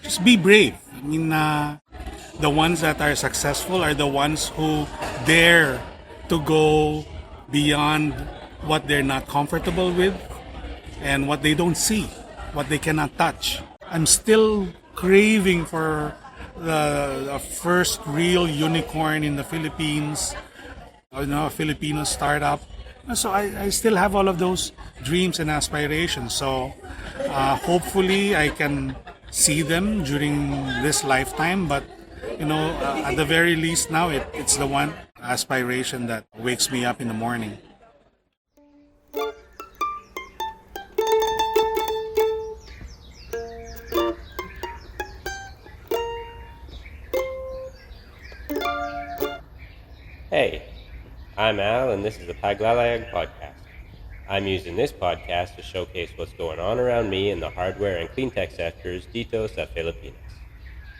just be brave. I mean, the ones that are successful are the ones who dare to go beyond what they're not comfortable with and what they don't see, what they cannot touch. I'm still craving for the first real unicorn in the Philippines, a Filipino startup. So I still have all of those dreams and aspirations. So hopefully I can see them during this lifetime. But at the very least now, it's the one aspiration that wakes me up in the morning. Hey, I'm Al, and this is the Paglalayag podcast. I'm using this podcast to showcase what's going on around me in the hardware and cleantech sectors dito sa Philippines.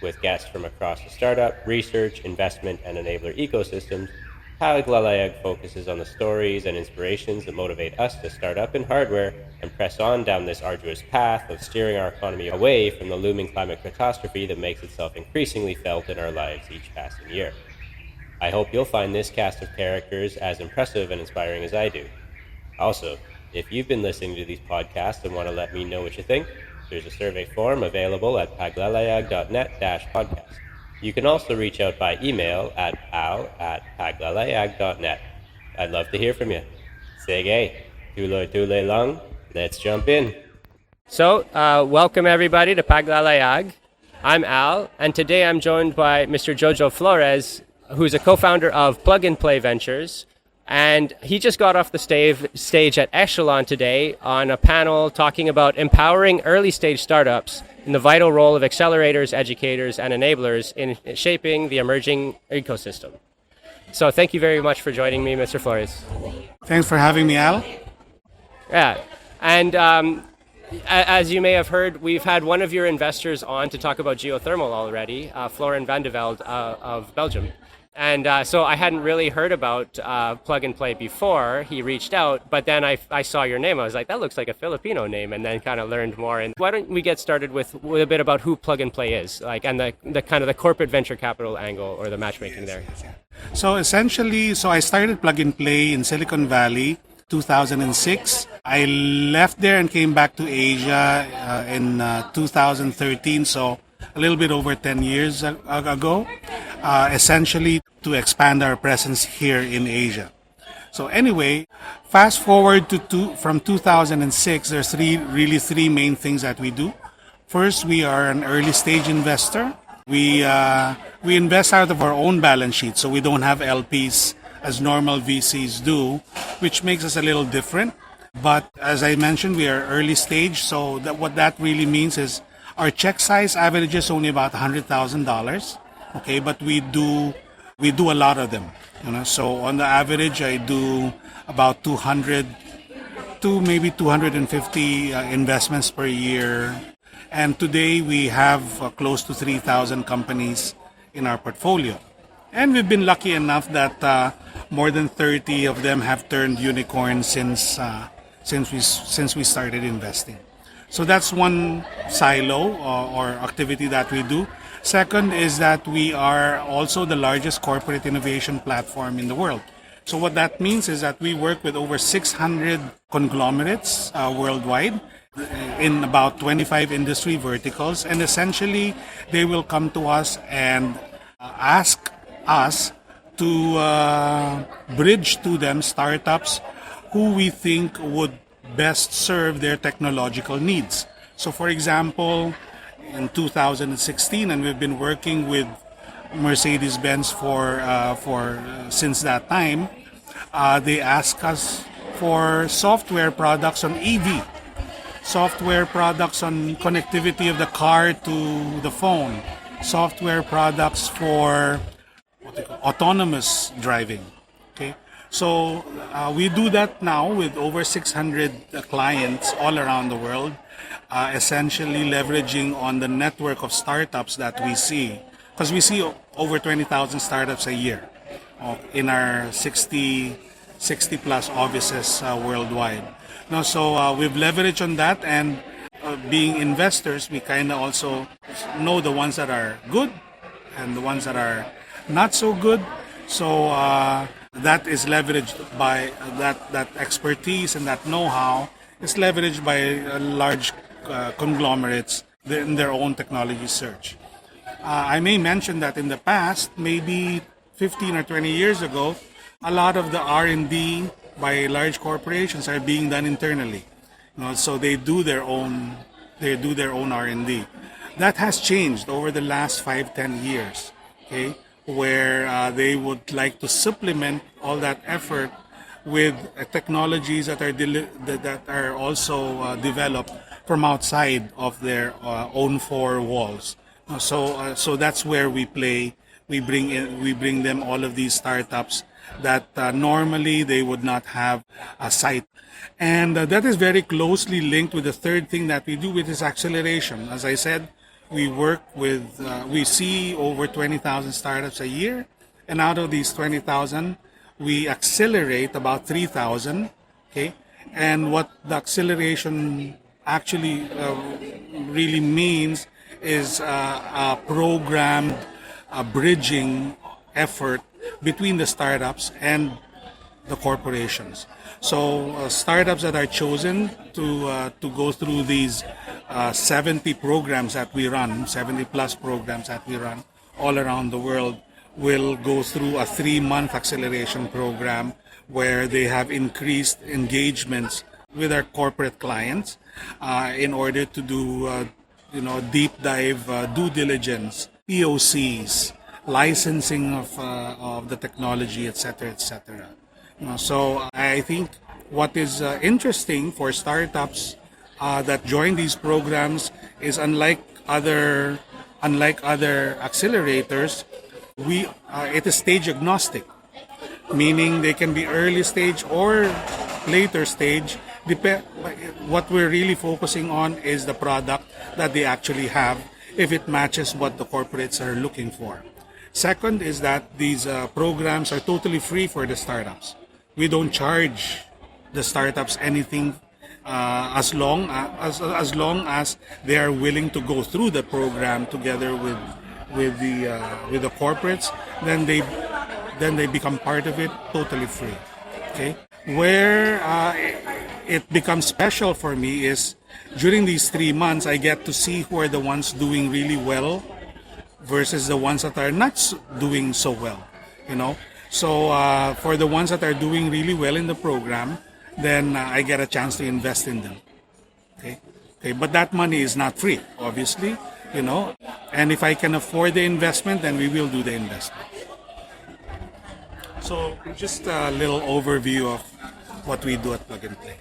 With guests from across the startup, research, investment, and enabler ecosystems, Paglalayag focuses on the stories and inspirations that motivate us to start up in hardware and press on down this arduous path of steering our economy away from the looming climate catastrophe that makes itself increasingly felt in our lives each passing year. I hope you'll find this cast of characters as impressive and inspiring as I do. Also, if you've been listening to these podcasts and want to let me know what you think, there's a survey form available at paglalayag.net-podcast. You can also reach out by email at al@paglalayag.net. I'd love to hear from you. Sige, tuloy-tuloy lang. Let's jump in. So, welcome everybody to Paglalayag. I'm Al, and today I'm joined by Mr. Jojo Flores, who's a co-founder of Plug and Play Ventures. And he just got off the stage at Echelon today on a panel talking about empowering early-stage startups in the vital role of accelerators, educators, and enablers in shaping the emerging ecosystem. So thank you very much for joining me, Mr. Flores. Thanks for having me, Al. Yeah, and as you may have heard, we've had one of your investors on to talk about geothermal already, Florent van de Velde of Belgium. And so I hadn't really heard about Plug and Play before he reached out, but then I saw your name. I was like, that looks like a Filipino name, and then kind of learned more. And why don't we get started with a bit about who Plug and Play is, and the kind of the corporate venture capital angle or the matchmaking there. So essentially, I started Plug and Play in Silicon Valley, 2006. I left there and came back to Asia in 2013. So a little bit over 10 years ago, essentially to expand our presence here in Asia. So anyway, fast forward from 2006, there's three main things that we do. First, we are an early stage investor. We invest out of our own balance sheet, so we don't have LPs as normal VCs do, which makes us a little different. But as I mentioned, we are early stage, so what that really means is our check size averages only about $100,000. Okay, but we do a lot of them. So on the average, I do about 200 to maybe 250 investments per year. And today we have close to 3,000 companies in our portfolio. And we've been lucky enough that more than 30 of them have turned unicorns since we started investing. So that's one silo or activity that we do. Second is that we are also the largest corporate innovation platform in the world. So what that means is that we work with over 600 conglomerates worldwide in about 25 industry verticals. And essentially, they will come to us and ask us to bridge to them startups who we think would best serve their technological needs. So for example, in 2016, and we've been working with Mercedes-Benz for since that time, they asked us for software products on EV, software products on connectivity of the car to the phone, software products for autonomous driving. Okay, so we do that now with over 600 clients all around the world, essentially leveraging on the network of startups that we see, because we see over 20,000 startups a year in our 60 plus offices worldwide. Now, so we've leveraged on that, and being investors, we kind of also know the ones that are good and the ones that are not so good. So that is leveraged by that expertise, and that know-how is leveraged by large conglomerates in their own technology search. I may mention that in the past, maybe 15 or 20 years ago, a lot of the R&D by large corporations are being done internally. So they do their own R&D. That has changed over the last 5-10 years. Okay, where they would like to supplement all that effort with technologies that are also developed from outside of their own four walls. So that's where we play. We bring them all of these startups that normally they would not have a site. And that is very closely linked with the third thing that we do, which is acceleration. As I said, we see over 20,000 startups a year, and out of these 20,000, we accelerate about 3,000. Okay, and what the acceleration actually really means is a programmed bridging effort between the startups and the corporations. So startups that are chosen to go through these 70 programs that we run, 70 plus programs that we run all around the world, will go through a 3-month acceleration program where they have increased engagements with our corporate clients in order to do deep dive due diligence, POCs, licensing of the technology, etc., etc. So I think what is interesting for startups that join these programs is unlike other accelerators, it is stage agnostic, meaning they can be early stage or later stage. What we're really focusing on is the product that they actually have, if it matches what the corporates are looking for. Second is that these programs are totally free for the startups. We don't charge the startups anything as long as they are willing to go through the program together with the corporates. Then they become part of it totally free. Okay, where it becomes special for me is during these 3 months I get to see who are the ones doing really well versus the ones that are not doing so well. So for the ones that are doing really well in the program, then I get a chance to invest in them. Okay, but that money is not free, obviously. And if I can afford the investment, then we will do the investment. So just a little overview of what we do at Plug and Play.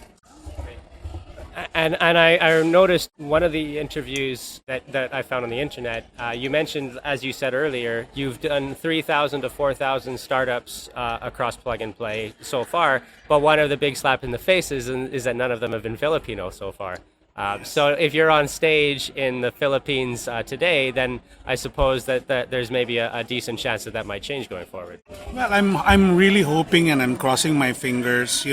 And I noticed one of the interviews that I found on the internet, you mentioned, as you said earlier, you've done 3,000 to 4,000 startups across Plug and Play so far, but one of the big slap in the faces is that none of them have been Filipino so far. So if you're on stage in the Philippines today, then I suppose that there's maybe a decent chance that might change going forward. Well, I'm really hoping, and I'm crossing my fingers.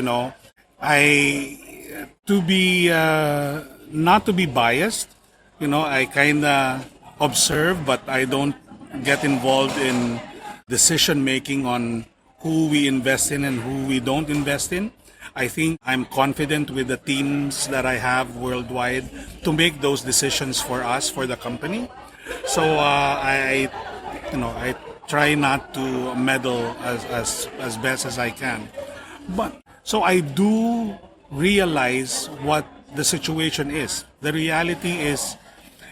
To be not to be biased, I kind of observe, but I don't get involved in decision making on who we invest in and who we don't invest in. I think I'm confident with the teams that I have worldwide to make those decisions for us, for the company. So I try not to meddle as best as I can. But so I do realize what the situation is. The reality is,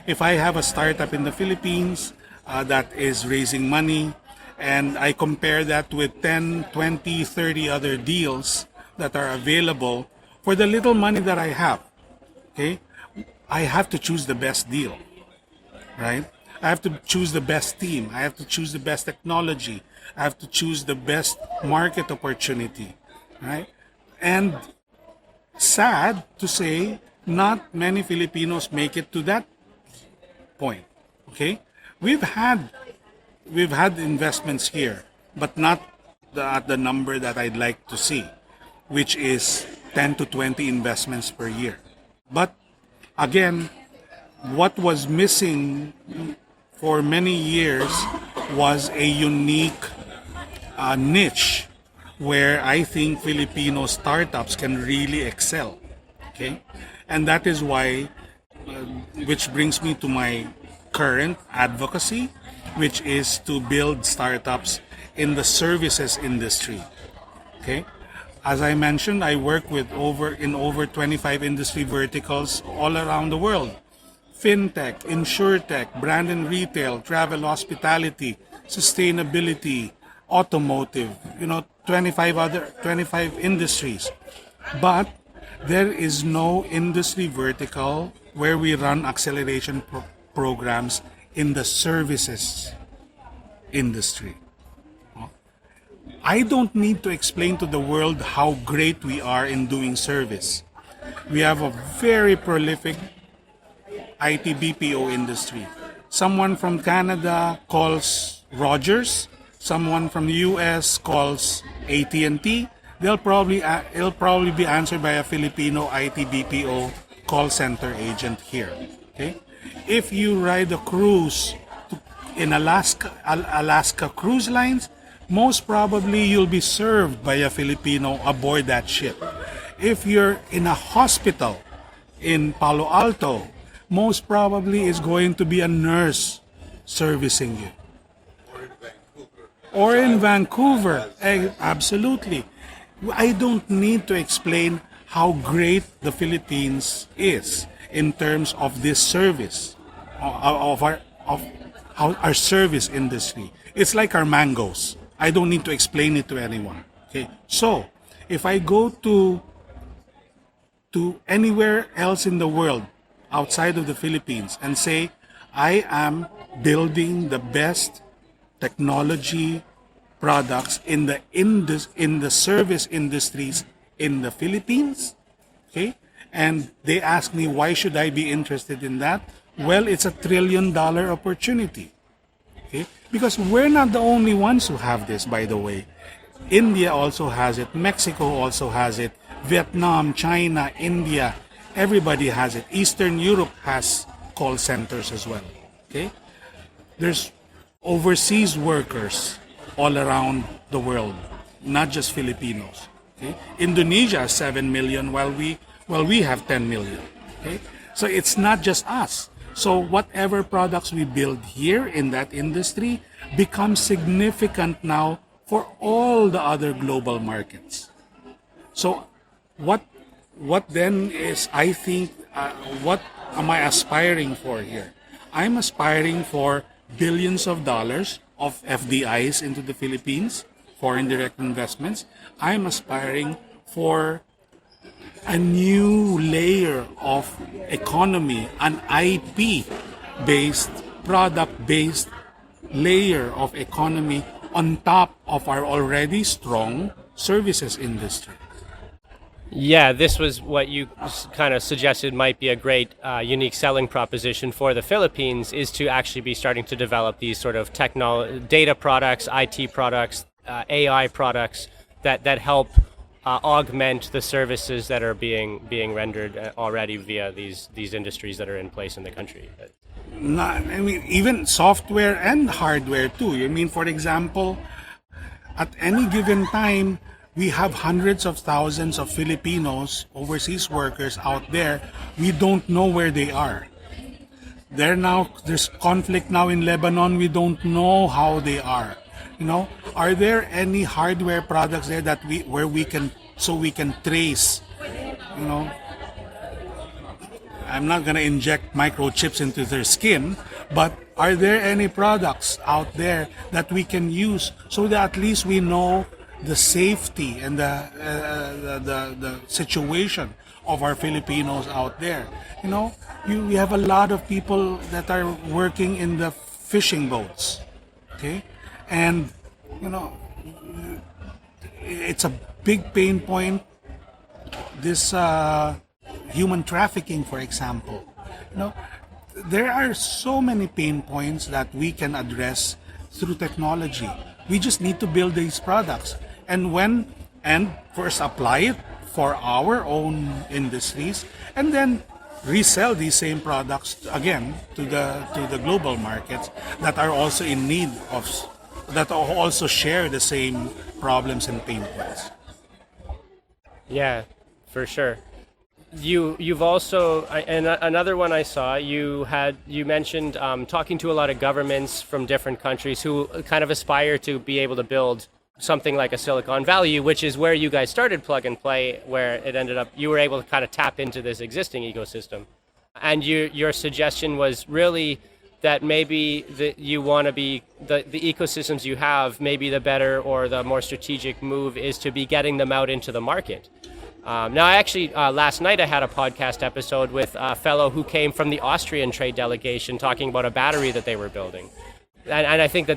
if I have a startup in the Philippines that is raising money, and I compare that with 10, 20, 30 other deals that are available for the little money that I have, okay, I have to choose the best deal, right? I have to choose the best team. I have to choose the best technology. I have to choose the best market opportunity, right? And sad to say, not many Filipinos make it to that point. Okay, we've had investments here, but not at the number that I'd like to see, which is 10 to 20 investments per year. But again, what was missing for many years was a unique niche where I think Filipino startups can really excel. Okay, and that is why, which brings me to my current advocacy, which is to build startups in the services industry. Okay, as I mentioned, I work with over 25 industry verticals all around the world: fintech, insurtech, brand and retail, travel, hospitality, sustainability, automotive. 25 industries. But there is no industry vertical where we run acceleration programs in the services industry. I don't need to explain to the world how great we are in doing service. We have a very prolific IT BPO industry. Someone from Canada calls Rogers, someone from the US calls AT&T. It'll probably be answered by a Filipino IT BPO call center agent here. Okay? If you ride a cruise in Alaska Cruise Lines, most probably you'll be served by a Filipino aboard that ship. If you're in a hospital in Palo Alto, most probably is going to be a nurse servicing you. Or in Vancouver. Absolutely. I don't need to explain how great the Philippines is in terms of this service, of our service industry. It's like our mangoes. I don't need to explain it to anyone. Okay. So if I go to anywhere else in the world outside of the Philippines and say I am building the best technology products in the service industries in the Philippines, okay, and they ask me why should I be interested in that? Well, it's a $1 trillion opportunity. Okay? Because we're not the only ones who have this, by the way. India also has it. Mexico also has it. Vietnam, China, India, everybody has it. Eastern Europe has call centers as well. Okay? There's overseas workers all around the world, not just Filipinos. Okay? Indonesia has 7 million while we have 10 million. Okay? So it's not just us. So whatever products we build here in that industry becomes significant now for all the other global markets. So what then is, I think, what am I aspiring for here? I'm aspiring for billions of dollars of FDIs into the Philippines, foreign direct investments. I'm aspiring for a new layer of economy, an IP-based, product-based layer of economy on top of our already strong services industry. Yeah, this was what you kind of suggested might be a great unique selling proposition for the Philippines, is to actually be starting to develop these sort of data products, IT products, AI products that help augment the services that are being rendered already via these industries that are in place in the country. Even software and hardware too. For example, at any given time, we have hundreds of thousands of Filipinos, overseas workers out there. We don't know where they are. There's conflict now in Lebanon. We don't know how they are. Are there any hardware products there that we can trace? I'm not gonna inject microchips into their skin, but are there any products out there that we can use so that at least we know the safety and the situation of our Filipinos out there? We have a lot of people that are working in the fishing boats, okay, and it's a big pain point. This human trafficking, for example. There are so many pain points that we can address through technology. We just need to build these products and first apply it for our own industries, and then resell these same products again to the global markets that are also in need of, that also share the same problems and pain points. Yeah, for sure. You've also and another one I saw you mentioned talking to a lot of governments from different countries who kind of aspire to be able to build something like a Silicon Valley, which is where you guys started Plug and Play, where it ended up you were able to kind of tap into this existing ecosystem. And your suggestion was really that maybe you want to be the ecosystems you have, maybe the better or the more strategic move is to be getting them out into the market. Now, I actually, last night I had a podcast episode with a fellow who came from the Austrian trade delegation talking about a battery that they were building. And I think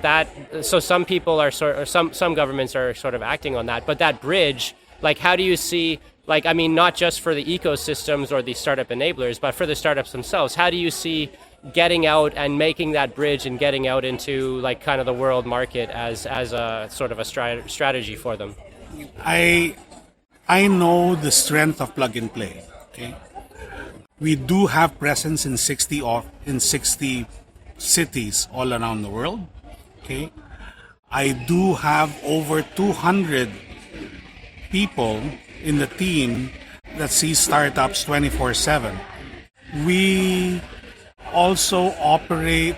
so some people are some governments are sort of acting on that, but that bridge, like how do you see, like, I mean, not just for the ecosystems or the startup enablers, but for the startups themselves, how do you see getting out and making that bridge and getting out into like kind of the world market as a sort of a strategy for them? I know the strength of Plug and Play. Okay, we do have presence in 60 cities all around the world. Okay, I do have over 200 people in the team that see startups 24/7. We also operate.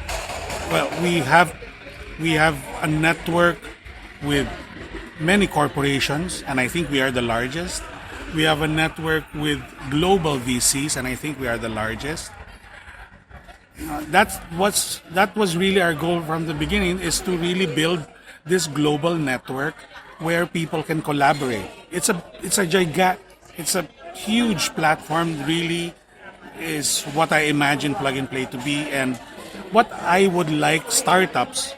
Well, we have a network with many corporations, and I think we are the largest. We have a network with global VCs, and I think we are the largest. That was really our goal from the beginning, is to really build this global network where people can collaborate. It's a huge platform. Really, is what I imagine Plug and Play to be, and what I would like startups,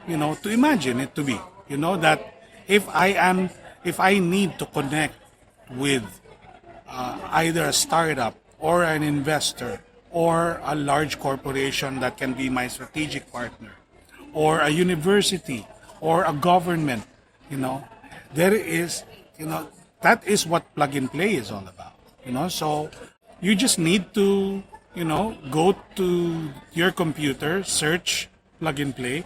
to imagine it to be. That if I need to connect with either a startup or an investor or a large corporation that can be my strategic partner, or a university or a government, there is, that is what Plug and Play is all about. So you just need to, go to your computer, search Plug and Play,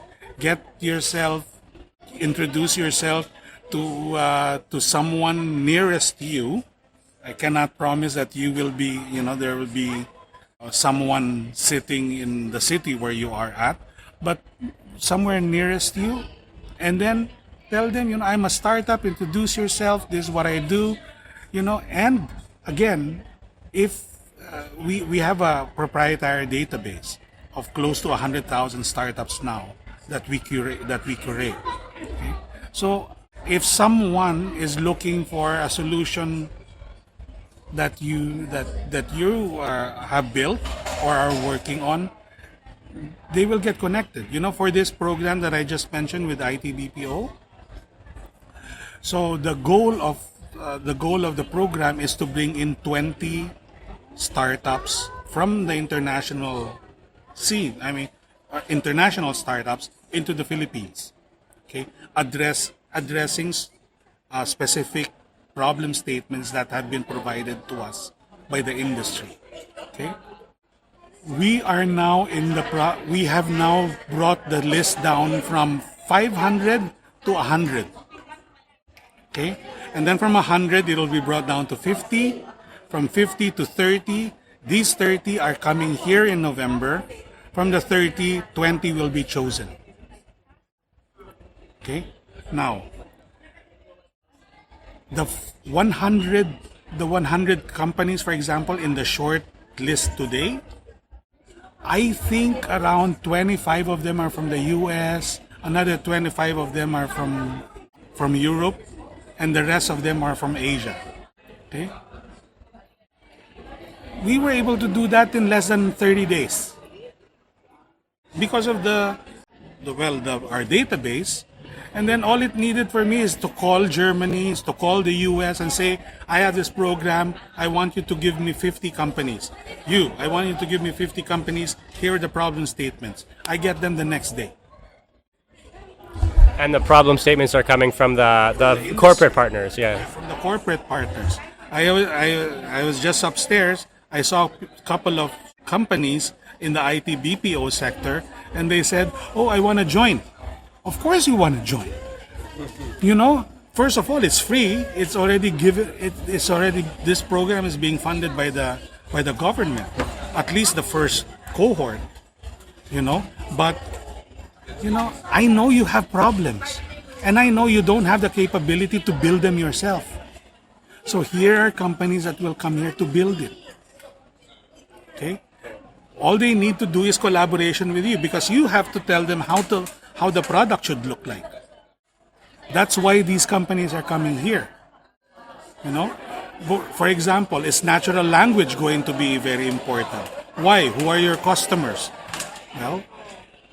introduce yourself to someone nearest you. I cannot promise that you will be, there will be someone sitting in the city where you are at, but somewhere nearest you, and then tell them, I'm a startup, introduce yourself, this is what I do, and again, if we have a proprietary database of close to 100,000 startups now that we curate. Okay? So if someone is looking for a solution that you have built or are working on, they will get connected. For this program that I just mentioned with ITBPO. So the goal of the program is to bring in 20 startups from the international scene. I mean, international startups into the Philippines. Okay, addressing specific problem statements that have been provided to us by the industry. Okay, we are now we have now brought the list down from 500 to 100. Okay, and then from 100 it will be brought down to 50, from 50 to 30. These 30 are coming here in November. From the 30, 20 will be chosen. Okay, now the 100 companies, for example, in the short list today, I think around 25 of them are from the US, another 25 of them are from Europe, and the rest of them are from Asia. Okay, we were able to do that in less than 30 days because of our database. And then all it needed for me is to call Germany, is to call the US and say, I have this program, I want you to give me 50 companies. I want you to give me 50 companies, here are the problem statements. I get them the next day. And the problem statements are coming from the corporate partners, yeah. From the corporate partners. I was just upstairs, I saw a couple of companies in the IT BPO sector, and they said, "Oh, I want to join." Of course, you want to join. You know, first of all, it's free. It's already given. It's already, this program is being funded by the government, at least the first cohort. You know, but I know you have problems, and I know you don't have the capability to build them yourself. So here are companies that will come here to build it. Okay? All they need to do is collaboration with you, because you have to tell them how the product should look like. That's why these companies are coming here. You know? For example, is natural language going to be very important? Why? Who are your customers? Well,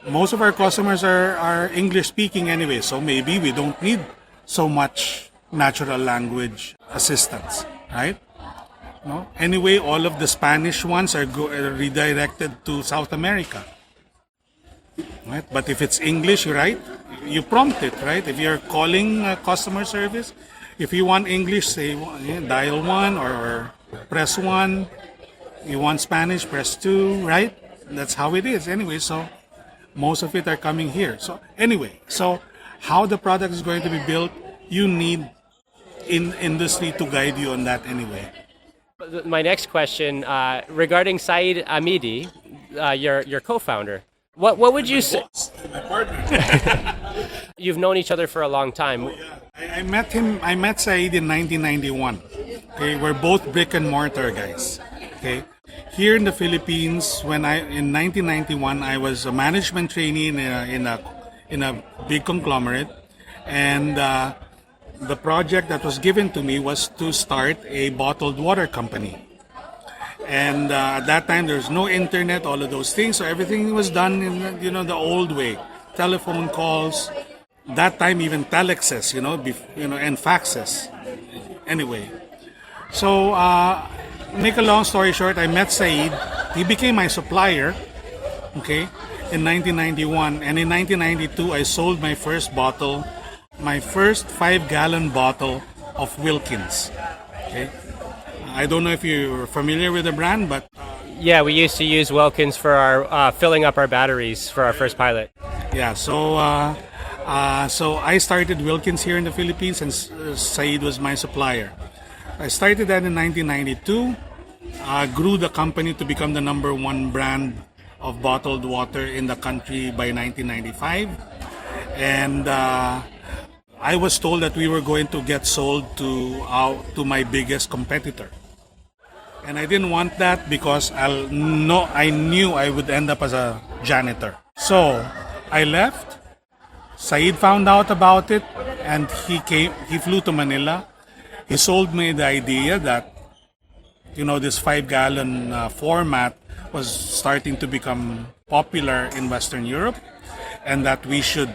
most of our customers are English speaking anyway, so maybe we don't need so much natural language assistance, right? No? Anyway, all of the Spanish ones are redirected to South America. Right? But if it's English, right, you prompt it, right? If you're calling customer service, if you want English, say dial 1 or press 1. You want Spanish, press 2, right? That's how it is anyway. So most of it are coming here. So anyway, so how the product is going to be built, you need in industry to guide you on that anyway. My next question regarding Said Amidi, your co-founder. What would you say? My partner. You've known each other for a long time. I met him. I met Said in 1991. Okay, we're both brick and mortar guys. Okay, here in the Philippines, in 1991, I was a management trainee in a big conglomerate, and the project that was given to me was to start a bottled water company. And at that time, there was no internet, all of those things, so everything was done in the old way, telephone calls. That time, even telexes, and faxes. Anyway, so make a long story short, I met Said. He became my supplier, okay, in 1991, and in 1992, I sold my first 5-gallon bottle of Wilkins. Okay, I don't know if you're familiar with the brand, but Yeah, we used to use Wilkins for our filling up our batteries for our first pilot. yeah. So I started Wilkins here in the Philippines, and Said was my supplier. I started that in 1992. Grew the company to become the #1 brand of bottled water in the country by 1995, and I was told that we were going to get sold to my biggest competitor, and I didn't want that because I knew I would end up as a janitor. So I left. Said found out about it, and he flew to Manila. He sold me the idea that this 5-gallon format was starting to become popular in Western Europe, and that we should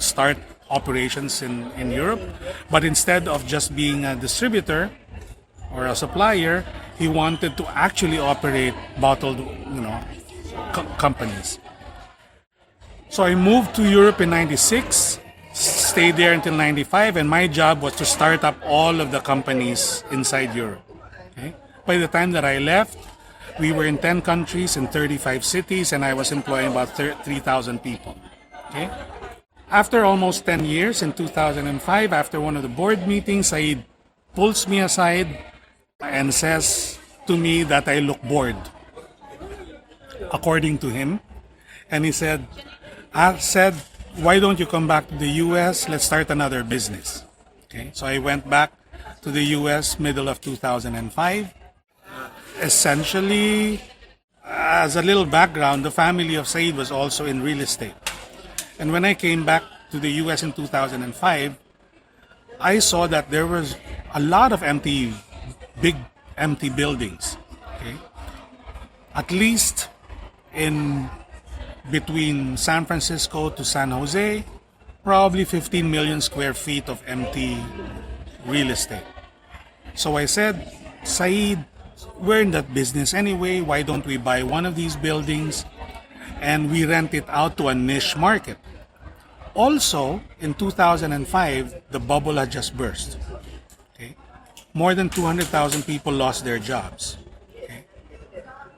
start operations in Europe. But instead of just being a distributor or a supplier, he wanted to actually operate bottled companies. So I moved to Europe in 96, stayed there until 95, and my job was to start up all of the companies inside Europe. Okay? By the time that I left, we were in 10 countries in 35 cities, and I was employing about 3,000 people. Okay? After almost 10 years, in 2005, after one of the board meetings, Said pulls me aside and says to me that I look bored, according to him. And he said, why don't you come back to the US? Let's start another business. Okay, so I went back to the US middle of 2005. Essentially, as a little background, the family of Said was also in real estate. And when I came back to the US in 2005, I saw that there was a lot of big empty buildings. Okay? At least in between San Francisco to San Jose, probably 15 million square feet of empty real estate. So I said, Said, we're in that business anyway, why don't we buy one of these buildings and we rent it out to a niche market? Also, in 2005, the bubble had just burst. Okay? More than 200,000 people lost their jobs.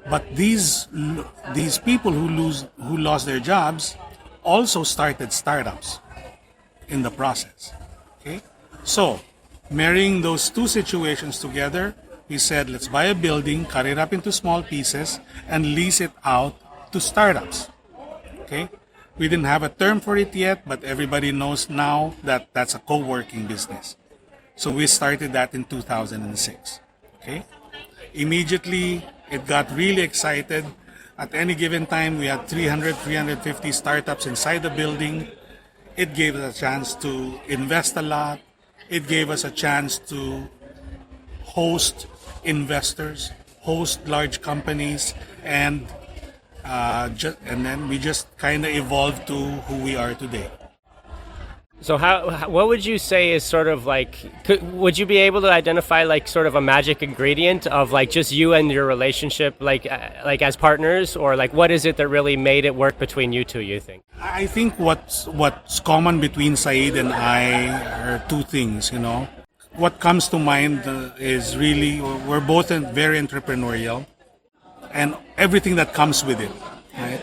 But these people who lost their jobs also started startups in the process. Okay, so marrying those two situations together, we said let's buy a building, cut it up into small pieces, and lease it out to startups. Okay, we didn't have a term for it yet, but everybody knows now that that's a co-working business. So we started that in 2006. Okay, immediately it got really excited. At any given time, we had 300, 350 startups inside the building. It gave us a chance to invest a lot. It gave us a chance to host investors, host large companies, and then we just kind of evolved to who we are today. So what would you say is sort of like, would you be able to identify like sort of a magic ingredient of like just you and your relationship, like as partners, or like what is it that really made it work between you two, you think? I think what's common between Said and I are two things, you know. What comes to mind is really we're both very entrepreneurial and everything that comes with it, right?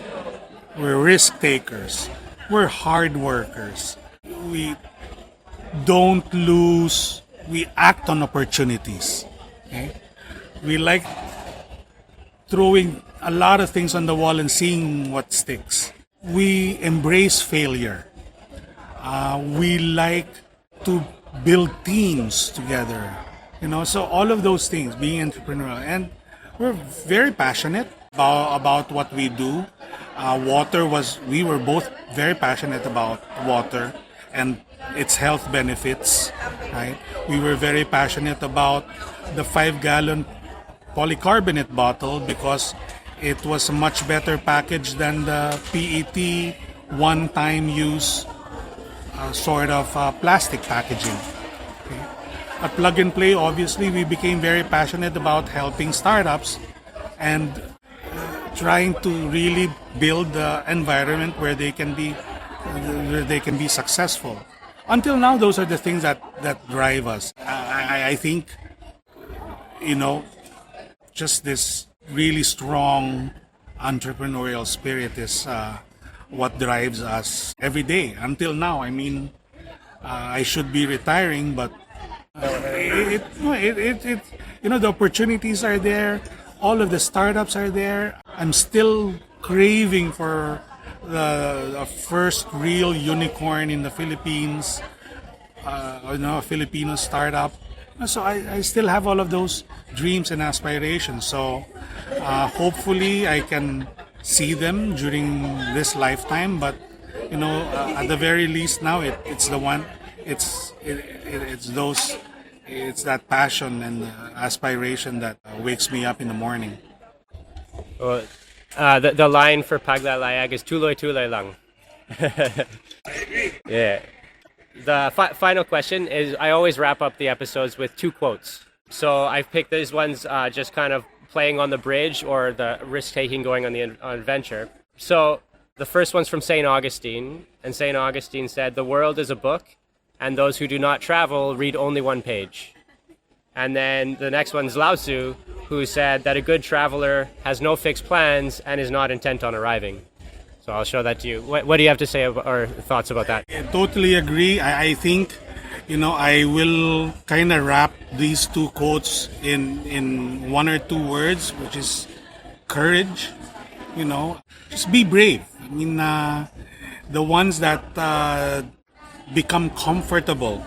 We're risk takers. We're hard workers. We don't lose. We act on opportunities. Okay? We like throwing a lot of things on the wall and seeing what sticks. We embrace failure. We like to build teams together. You know, so all of those things, being entrepreneurial, and we're very passionate about what we do. We were both very passionate about water and its health benefits, right? We were very passionate about the 5-gallon polycarbonate bottle because it was a much better package than the PET one-time use sort of plastic packaging. Okay. At Plug and Play, obviously, we became very passionate about helping startups and trying to really build the environment where they can be successful. Until now, those are the things that drive us. I think, you know, just this really strong entrepreneurial spirit is what drives us every day. Until now, I mean, I should be retiring, but the opportunities are there. All of the startups are there. I'm still craving for the first real unicorn in the Philippines, a Filipino startup. So I still have all of those dreams and aspirations. So hopefully I can see them during this lifetime. But at the very least now it's that passion and aspiration that wakes me up in the morning. Well, the line for paglalayag is tuloy tuloy lang. Yeah. The final question is, I always wrap up the episodes with 2 quotes. So I've picked these ones just kind of playing on the bridge or the risk-taking going on the adventure. So the first one's from St. Augustine, and St. Augustine said, "The world is a book, and those who do not travel read only one page." And then the next one's Lao Tzu, who said that a good traveler has no fixed plans and is not intent on arriving. So I'll show that to you. What do you have to say or thoughts about that? I totally agree. I think, I will kind of wrap these 2 quotes in 1 or 2 words, which is courage. Just be brave. I mean, the ones that become comfortable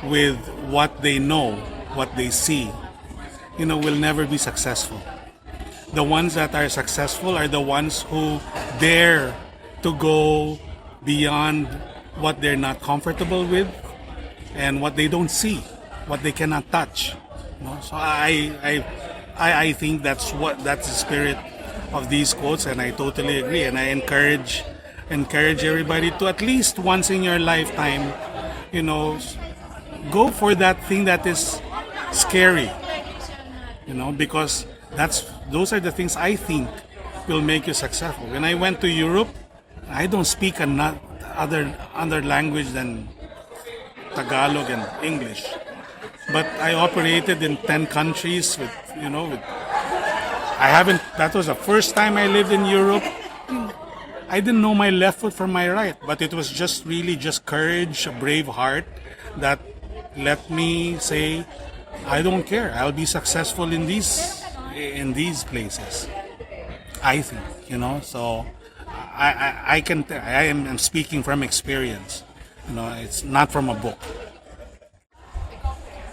with what they know, what they see, will never be successful. The ones that are successful are the ones who dare to go beyond what they're not comfortable with and what they don't see, what they cannot touch. So I think that's the spirit of these quotes, and I totally agree. And I encourage everybody to at least once in your lifetime, go for that thing that is scary. Because those are the things I think will make you successful. When I went to Europe, I don't speak other language than Tagalog and English, but I operated in 10 countries with I haven't. That was the first time I lived in Europe. I didn't know my left foot from my right, but it was just really just courage, a brave heart that let me say, I don't care. I'll be successful in these places. I think, So I am speaking from experience. It's not from a book.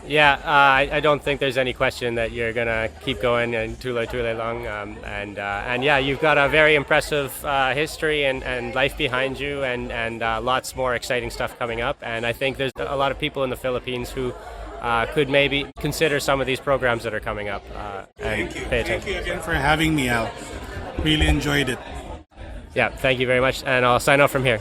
Yeah, I don't think there's any question that you're gonna keep going and too long, and yeah, you've got a very impressive history and life behind you, and lots more exciting stuff coming up. And I think there's a lot of people in the Philippines who could maybe consider some of these programs that are coming up. And Thank you. pay Thank attention. you again for having me, Al. Really enjoyed it. Yeah, thank you very much, and I'll sign off from here.